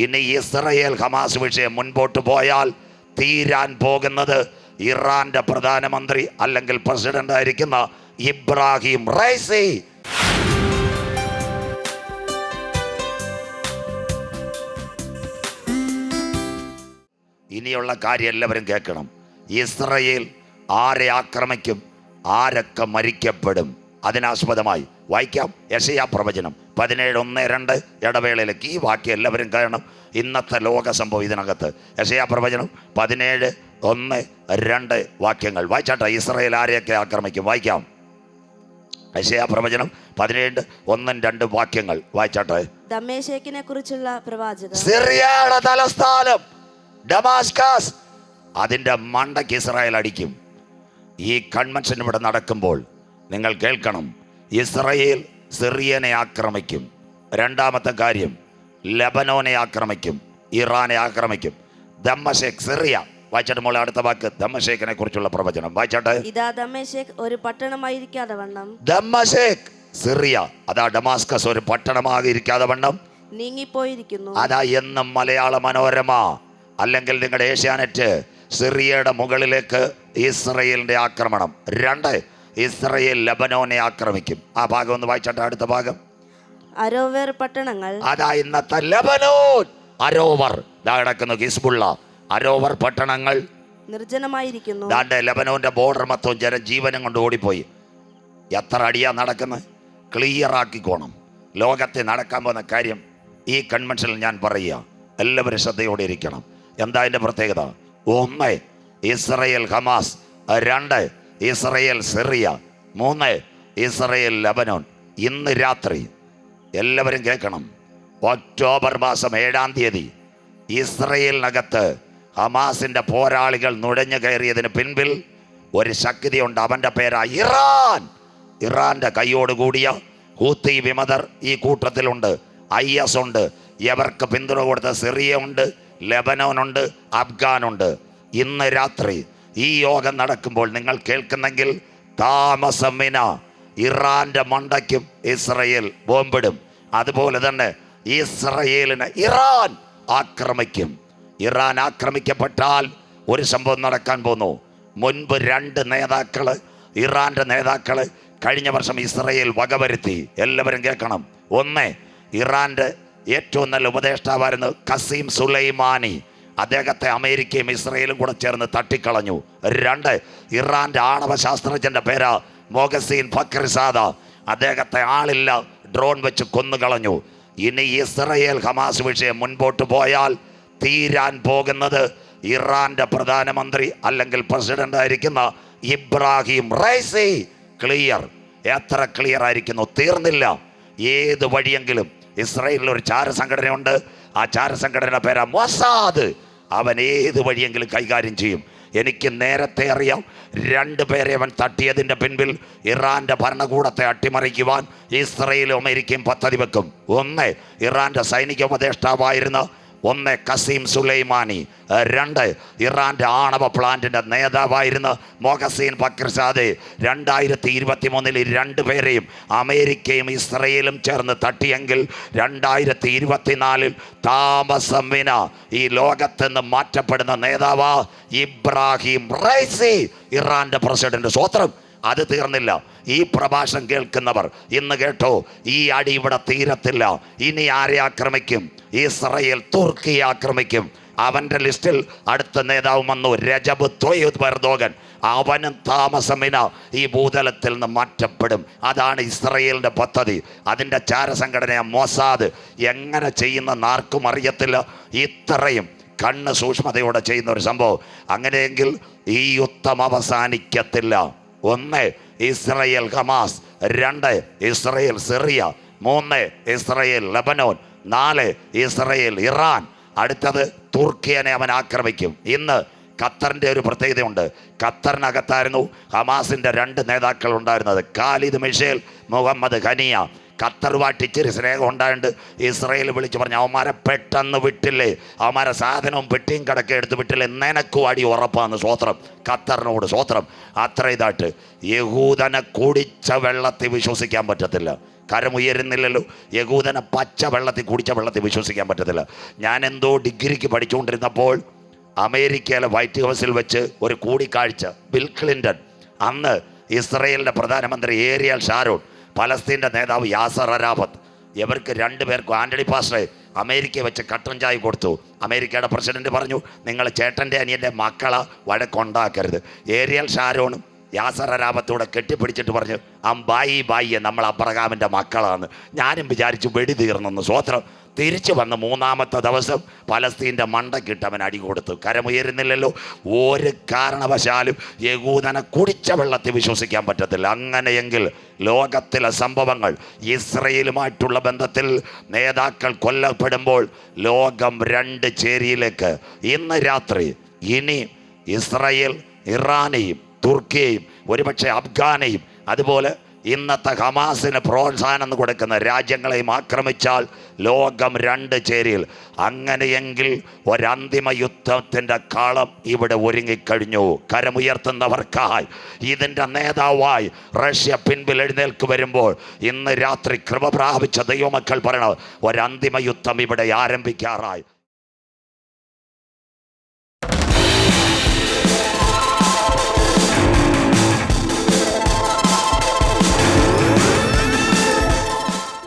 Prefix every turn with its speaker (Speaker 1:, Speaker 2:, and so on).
Speaker 1: ഇനി Israel Hamas വിഷയം മുൻപോട്ട് പോയാൽ തീരാൻ പോകുന്നത് ഇറാന്റെ പ്രധാനമന്ത്രി അല്ലെങ്കിൽ പ്രസിഡന്റ് ആയിരിക്കുന്ന ഇബ്രാഹിം റൈസി. ഇനിയുള്ള കാര്യം എല്ലാവരും കേൾക്കണം. ഇസ്രയേൽ ആരെ ആക്രമിക്കും, ആരൊക്കെ മരിക്കപ്പെടും, അതിനാസ്പദമായി വായിക്കാം യെശയ്യാ പ്രവചനം 17:1-2 ഇടവേളയിലേക്ക്. ഈ വാക്യം എല്ലാവരും കാണണം. ഇന്നത്തെ ലോക സംഭവം ഇതിനകത്ത്. യെശയ്യാ പ്രവചനം 17:1-2 വാക്യങ്ങൾ വായിച്ചാട്ടെ. ഇസ്രയേൽ ആരെയൊക്കെ ആക്രമിക്കും? വായിക്കാം. യെശയ്യാ പ്രവചനം 17:1-2 വാക്യങ്ങൾ വായിച്ചാട്ടെ.
Speaker 2: ദമ്മേശേക്കിനെ കുറിച്ചുള്ള പ്രവാചകം.
Speaker 1: സിറിയയുടെ തലസ്ഥാനം ഡമാസ്കസ്, അതിൻ്റെ മണ്ടയ്ക്ക് ഇസ്രായേൽ അടിക്കും. ഈ കൺവെൻഷൻ ഇവിടെ നടക്കുമ്പോൾ നിങ്ങൾ കേൾക്കണം, ഇസ്രയേൽ സിറിയനെ ആക്രമിക്കും. രണ്ടാമത്തെ കാര്യം, ലെബനോനെ ആക്രമിക്കും, ഇറാനെ ആക്രമിക്കും. ദമ്മശേക്ക്, സിറിയ. വായിച്ചാട്ട് മോളെ അടുത്ത വാക്ക്, ദമ്മശേക്കിനെ കുറിച്ചുള്ള പ്രവചനം വായിച്ചാട്ടെ.
Speaker 2: ഇതാ ദമ്മേശേക്ക് ഒരു പട്ടണമായിരിക്കാതെ വണ്ണം.
Speaker 1: ദമ്മശേക്ക്, സിറിയ, അതാ ഡമാസ്കസ് ഒരു പട്ടണമായിരിക്കാതെ വണ്ണം
Speaker 2: നീങ്ങിപ്പോയിരിക്കുന്നു.
Speaker 1: അതാ എന്നും മലയാള മനോരമ അല്ലെങ്കിൽ നിങ്ങളുടെ ഏഷ്യാനെറ്റ് സിറിയയുടെ മുകളിലേക്ക് ഇസ്രയേലിന്റെ ആക്രമണം. 2, ഇസ്രയേൽ ലെബനോനെ ആക്രമിക്കും. ആ ഭാഗം ഒന്ന് വായിച്ചാട്ടെ. അടുത്ത ഭാഗം.
Speaker 2: അരോവേർ പട്ടണങ്ങൾ,
Speaker 1: അതാ ഇന്നത്തെ ലെബനോൻ. അരോവർ കിടക്കുന്നു, ഹിസ്ബുള്ള. അരോവർ പട്ടണങ്ങൾ
Speaker 2: നിർജ്ജനമായിരിക്കുന്നു.
Speaker 1: ദാണ്ടെ ലെബനോന്റെ ബോർഡർ മൊത്തം ജനജീവനം കൊണ്ട് ഓടിപ്പോയി. എത്ര അടിയാ നടക്കുന്നത്? ക്ലിയർ ആക്കിക്കോണം. ലോകത്തെ നടക്കാൻ പോകുന്ന കാര്യം ഈ കൺവെൻഷനിൽ ഞാൻ പറയുക, എല്ലാവരും ശ്രദ്ധയോടെ ഇരിക്കണം. എന്താ അതിൻ്റെ പ്രത്യേകത? 1, Israel Hamas. 2, Israel Syria. 3, Israel Lebanon. ഇന്ന് രാത്രി എല്ലാവരും കേൾക്കണം, ഒക്ടോബർ മാസം 7-ാം തീയതി ഇസ്രയേലിനകത്ത് ഹമാസിന്റെ പോരാളികൾ നുഴഞ്ഞു കയറിയതിന് പിൻപിൽ ഒരു ശക്തിയുണ്ട്. അവന്റെ പേരാ ഇറാൻ. ഇറാന്റെ കൈയോടുകൂടിയ ഹൂത്തി വിമതർ ഈ കൂട്ടത്തിലുണ്ട്. IS ഉണ്ട്. ഇവർക്ക് പിന്തുണ കൊടുത്ത സിറിയ ഉണ്ട്, ലെബനോനുണ്ട്, അഫ്ഗാനുണ്ട്. ഇന്ന് രാത്രി ഈ യോഗം നടക്കുമ്പോൾ നിങ്ങൾ കേൾക്കുന്നെങ്കിൽ താമസം വിന ഇറാന്റെ മണ്ടയ്ക്കും ഇസ്രയേൽ ബോംബിടും. അതുപോലെ തന്നെ ഇസ്രയേലിന് ഇറാൻ ആക്രമിക്കും. ഇറാൻ ആക്രമിക്കപ്പെട്ടാൽ ഒരു സംഭവം നടക്കാൻ പോകുന്നു. മുൻപ് 2 നേതാക്കള്, ഇറാന്റെ നേതാക്കള് കഴിഞ്ഞ വർഷം ഇസ്രയേൽ വകവരുത്തി. എല്ലാവരും കേൾക്കണം. 1, ഇറാന്റെ ഏറ്റവും നല്ല ഉപദേഷ്ടാവായിരുന്നു ഖസീം സുലൈമാനി. അദ്ദേഹത്തെ അമേരിക്കയും ഇസ്രയേലും കൂടെ ചേർന്ന് തട്ടിക്കളഞ്ഞു. 2, ഇറാന്റെ ആണവ ശാസ്ത്രജ്ഞന്റെ പേരാ മൊഹസിൻ ഫക്രിസാദ. അദ്ദേഹത്തെ ആളില്ല ഡ്രോൺ വെച്ച് കൊന്നുകളഞ്ഞു. ഇനി ഇസ്രയേൽ ഹമാസ് വിഷയം മുൻപോട്ട് പോയാൽ തീരാൻ പോകുന്നത് ഇറാന്റെ പ്രധാനമന്ത്രി അല്ലെങ്കിൽ പ്രസിഡന്റ് ആയിരിക്കുന്ന ഇബ്രാഹിം റൈസി. ക്ലിയർ. എത്ര ക്ലിയർ ആയിരിക്കുന്നു? തീർന്നില്ല. ഏത് വഴിയെങ്കിലും ഇസ്രായേലിൽ ഒരു ചാരസംഘടനയുണ്ട്. ആ ചാരസംഘടന പേരാ മൊസാദ്. അവൻ ഏത് വഴിയെങ്കിലും കൈകാര്യം ചെയ്യും. എനിക്ക് നേരത്തെ അറിയാം, 2 പേരെ അവൻ തട്ടിയതിൻ്റെ പിൻപിൽ ഇറാന്റെ ഭരണകൂടത്തെ അട്ടിമറിക്കുവാൻ ഇസ്രയേലും അമേരിക്കയും പദ്ധതി വെക്കും. 1, ഇറാന്റെ സൈനിക ഉപദേഷ്ടാവായിരുന്ന 1 ഖസീം സുലൈമാനി. 2, ഇറാന്റെ ആണവ പ്ലാന്റിന്റെ നേതാവായിരുന്ന മൊഹസിൻ ഫക്രിസാദ്. 2023 2 പേരെയും അമേരിക്കയും ഇസ്രയേലും ചേർന്ന് തട്ടിയെങ്കിൽ 2024 താമസം വിന ഈ ലോകത്ത് നിന്ന് മാറ്റപ്പെടുന്ന നേതാവാ ഇബ്രാഹിം റൈസി, ഇറാന്റെ പ്രസിഡന്റ്. സ്വത്രം. അത് തീർന്നില്ല. ഈ പ്രഭാഷണം കേൾക്കുന്നവർ ഇന്ന് കേട്ടോ, ഈ അടി ഇവിടെ തീരത്തില്ല. ഇനി ആരെ ആക്രമിക്കും? ഇസ്രയേൽ തുർക്കിയെ ആക്രമിക്കും. അവന്റെ ലിസ്റ്റിൽ അടുത്ത നേതാവ് വന്നു, രജബ് തൊയ്യിബ് എർദോഗൻ. അവനും താമസമിന ഈ ഭൂതലത്തിൽ നിന്ന് മാറ്റപ്പെടും. അതാണ് ഇസ്രയേലിന്റെ പദ്ധതി. അതിൻ്റെ ചാരസംഘടന മൊസാദ്. എങ്ങനെ ചെയ്യുന്ന ആർക്കും അറിയത്തില്ല. ഇത്രയും കണ്ണ് സൂക്ഷ്മതയോടെ ചെയ്യുന്ന ഒരു സംഭവം. അങ്ങനെയെങ്കിൽ ഈ യുദ്ധം അവസാനിക്കത്തില്ല. 1, Israel Hamas. 2, Israel Syria. 3, Israel Lebanon. 4, Israel Iran. അടുത്തത് തുർക്കിയെ അവൻ ആക്രമിക്കും. ഇന്ന് ഖത്തറിൻ്റെ ഒരു പ്രത്യേകതയുണ്ട്. ഖത്തറിനകത്തായിരുന്നു ഹമാസിൻ്റെ 2 നേതാക്കൾ ഉണ്ടായിരുന്നത്, ഖാലിദ് മിഷേൽ, മുഹമ്മദ് ഹനിയ. ഖത്തറുമായിട്ട് ഇച്ചിരി സ്നേഹം ഉണ്ടായിട്ട് ഇസ്രയേൽ വിളിച്ച് പറഞ്ഞു, അവന്മാരെ പെട്ടെന്ന് വിട്ടില്ലേ, അവന്മാരെ സാധനവും പെട്ടിയും കിടക്കെ എടുത്ത് വിട്ടില്ലേ, നിനക്കും അടി ഉറപ്പാന്ന്. സ്വോത്രം ഖത്തറിനോട്, സ്വോത്രം. അത്ര ഇതായിട്ട് യഹൂദനെ കുടിച്ച വെള്ളത്തിൽ വിശ്വസിക്കാൻ പറ്റത്തില്ല. കരമുയരുന്നില്ലല്ലോ. യഹൂദനെ പച്ച വെള്ളത്തിൽ കുടിച്ച വെള്ളത്തിൽ വിശ്വസിക്കാൻ പറ്റത്തില്ല. ഞാൻ എന്തോ ഡിഗ്രിക്ക് പഠിച്ചുകൊണ്ടിരുന്നപ്പോൾ അമേരിക്കയിലെ വൈറ്റ് ഹൗസിൽ വെച്ച് ഒരു കൂടിക്കാഴ്ച, ബിൽ ക്ലിൻ്റൺ, അന്ന് ഇസ്രയേലിൻ്റെ പ്രധാനമന്ത്രി ഏരിയൽ ഷാരോൺ, പലസ്തീൻ്റെ നേതാവ് യാസർ അറാഫത്ത്, ഇവർക്ക് രണ്ടുപേർക്കും ആൻ്റണി പാസ്റ്ററെ അമേരിക്കയിൽ വെച്ച് കട്ടൻ ചായ കൊടുത്തു. അമേരിക്കയുടെ പ്രസിഡന്റ് പറഞ്ഞു, നിങ്ങൾ ചേട്ടൻ്റെ അനിയൻ്റെ മക്കളെ വഴക്കുണ്ടാക്കരുത്. ഏരിയൽ ഷാരോണും യാസർ അറാഫത്തോടെ കെട്ടിപ്പിടിച്ചിട്ട് പറഞ്ഞു, ബായിയെ നമ്മൾ അബ്രഹാമിൻ്റെ മക്കളാണ്. ഞാനും വിചാരിച്ചു വെടി തീർന്നെന്ന്. സ്വോത്രം. തിരിച്ചു വന്ന് മൂന്നാമത്തെ ദിവസം പലസ്തീൻ്റെ മണ്ടക്കിട്ട് അവൻ അടി കൊടുത്തു. കരമുയരുന്നില്ലല്ലോ. ഒരു കാരണവശാലും യഹൂദനെ കുടിച്ച വെള്ളത്തിൽ വിശ്വസിക്കാൻ പറ്റത്തില്ല. അങ്ങനെയെങ്കിൽ ലോകത്തിലെ സംഭവങ്ങൾ, ഇസ്രയേലുമായിട്ടുള്ള ബന്ധത്തിൽ നേതാക്കൾ കൊല്ലപ്പെടുമ്പോൾ ലോകം രണ്ട് ചേരിയിലേക്ക് ഇന്ന് രാത്രി ഇനി ഇസ്രയേൽ ഇറാനെയും തുർക്കിയെയും ഒരുപക്ഷെ അഫ്ഗാനെയും അതുപോലെ ഇന്നത്തെ ഹമാസിന് പ്രോത്സാഹനം കൊടുക്കുന്ന രാജ്യങ്ങളെയും ആക്രമിച്ചാൽ ലോകം രണ്ട് ചേരിയിൽ. അങ്ങനെയെങ്കിൽ ഒരന്തിമ യുദ്ധത്തിൻ്റെ കാളം ഇവിടെ ഒരുങ്ങിക്കഴിഞ്ഞു. കരമുയർത്തുന്നവർക്കായി ഇതിൻ്റെ നേതാവായി റഷ്യ പിൻപിൽ എഴുന്നേൽക്ക് വരുമ്പോൾ ഇന്ന് രാത്രി കൃപ പ്രാപിച്ച ദൈവമക്കൾ പറയണം, ഒരന്തിമ യുദ്ധം ഇവിടെ ആരംഭിക്കാറായി.